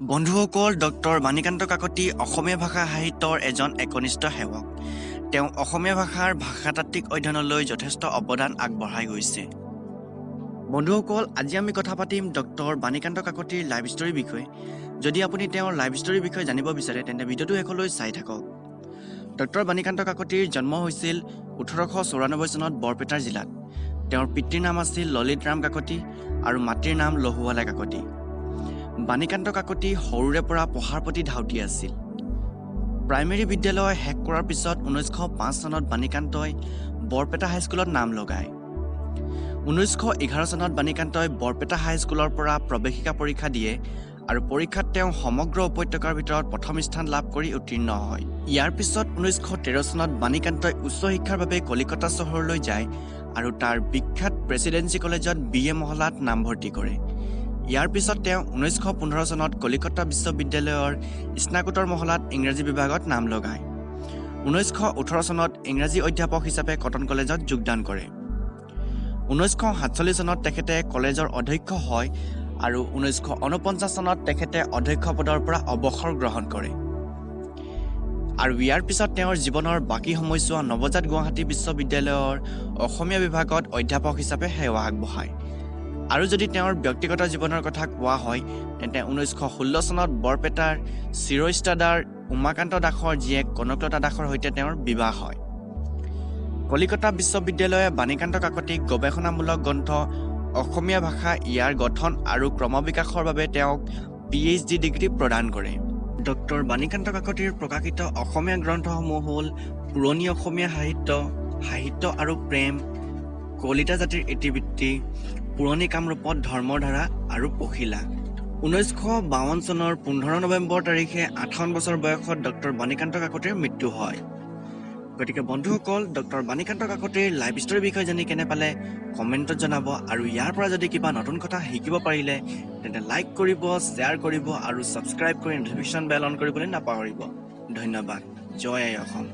বন্ধুসকল, ডক্টৰ বাণীকান্ত কাকতি অসমীয়া ভাষা সাহিত্যৰ এজন একনিষ্ঠ সেৱক। তেওঁ অসমীয়া ভাষাৰ ভাষাতাত্ত্বিক অধ্যয়নলৈ যথেষ্ট অৱদান আগবঢ়াই গৈছে। বন্ধুসকল, আজি আমি কথা পাতিম ডক্টৰ বাণীকান্ত কাকতিৰ লাইফ ষ্টৰীৰ বিষয়ে। যদি আপুনি তেওঁৰ লাইফ ষ্টৰীৰ বিষয়ে জানিব বিচাৰে তেন্তে ভিডিঅ'টো শেষলৈ চাই থাকক। ডক্টৰ বাণীকান্ত কাকতিৰ জন্ম হৈছিল 1894 চনত বৰপেটাৰ জিলাত। তেওঁৰ পিতৃৰ নাম আছিল ললিত ৰাম কাকতি আৰু মাতৃৰ নাম লহুৱালা কাকতি। বাণীকান্ত কাকতি সৰুৰে পৰা পঢ়াৰ প্ৰতি ধাউতি আছিল। প্ৰাইমেৰী বিদ্যালয় শেষ কৰাৰ পিছত 1905 চনত বাণীকান্তই বৰপেটা হাইস্কুলত নাম লগায়। 1911 চনত বাণীকান্তই বৰপেটা হাইস্কুলৰ পৰা প্ৰৱেশিকা পৰীক্ষা দিয়ে আৰু পৰীক্ষাত তেওঁ সমগ্ৰ উপত্যকাৰ ভিতৰত প্ৰথম স্থান লাভ কৰি উত্তীৰ্ণ হয়। ইয়াৰ পিছত 1913 চনত বাণীকান্তই উচ্চ শিক্ষাৰ বাবে কলিকতা চহৰলৈ যায় আৰু তাৰ বিখ্যাত প্ৰেচিডেঞ্চি কলেজত BA মহলাত নামভৰ্তি কৰে। ইয়াৰ পিছত তেওঁ 1915 চনত কলিকতা বিশ্ববিদ্যালয়ৰ স্নাতকোত্তৰ মহলাত ইংৰাজী বিভাগত নাম লগায়। 1918 চনত ইংৰাজী অধ্যাপক হিচাপে কটন কলেজত যোগদান কৰে। 1947 চনত তেখেতে কলেজৰ অধ্যক্ষ হয় আৰু 1949 চনত তেখেতে অধ্যক্ষ পদৰ পৰা অৱসৰ গ্ৰহণ কৰে। আৰু ইয়াৰ পিছত তেওঁৰ জীৱনৰ বাকী সময়ছোৱা নৱজাত গুৱাহাটী বিশ্ববিদ্যালয়ৰ অসমীয়া বিভাগত অধ্যাপক হিচাপে সেৱা আগবঢ়ায়। আৰু যদি তেওঁৰ ব্যক্তিগত জীৱনৰ কথা কোৱা হয় তেন্তে 1916 চনত বৰপেটাৰ চিৰস্তাদাৰ উমাকান্ত দাসৰ জীয়েক কনকলতা দাসৰ সৈতে তেওঁৰ বিবাহ হয়। কলিকতা বিশ্ববিদ্যালয়ে বাণীকান্ত কাকতিক গৱেষণামূলক গ্ৰন্থ অসমীয়া ভাষা ইয়াৰ গঠন আৰু ক্ৰমবিকাশৰ বাবে তেওঁক PhD ডিগ্ৰী প্ৰদান কৰে। ডক্টৰ বাণীকান্ত কাকতিৰ প্ৰকাশিত অসমীয়া গ্ৰন্থসমূহ হ'ল পুৰণি অসমীয়া সাহিত্য, সাহিত্য আৰু প্ৰেম, কলিতা জাতিৰ ইতিবৃত্তি, পুৰণি কামৰূপত ধৰ্মৰ ধাৰা আৰু পখিলা। 1952 চনৰ 15 নৱেম্বৰ তাৰিখে 58 বছৰ বয়সত ডক্টৰ বাণীকান্ত কাকতিৰ মৃত্যু হয়। গতিকে বন্ধুসকল, ডক্টৰ বাণীকান্ত কাকতিৰ লাইফ ষ্টৰীৰ বিষয়ে জানি কেনে পালে কমেণ্টত জনাব আৰু ইয়াৰ পৰা যদি কিবা নতুন কথা শিকিব পাৰিলে তেন্তে লাইক কৰিব, শ্বেয়াৰ কৰিব আৰু ছাবস্ক্ৰাইব কৰি নটিফিকেশ্যন বেল অন কৰিবলৈ নাপাহৰিব। ধন্যবাদ। জয় আই অসম।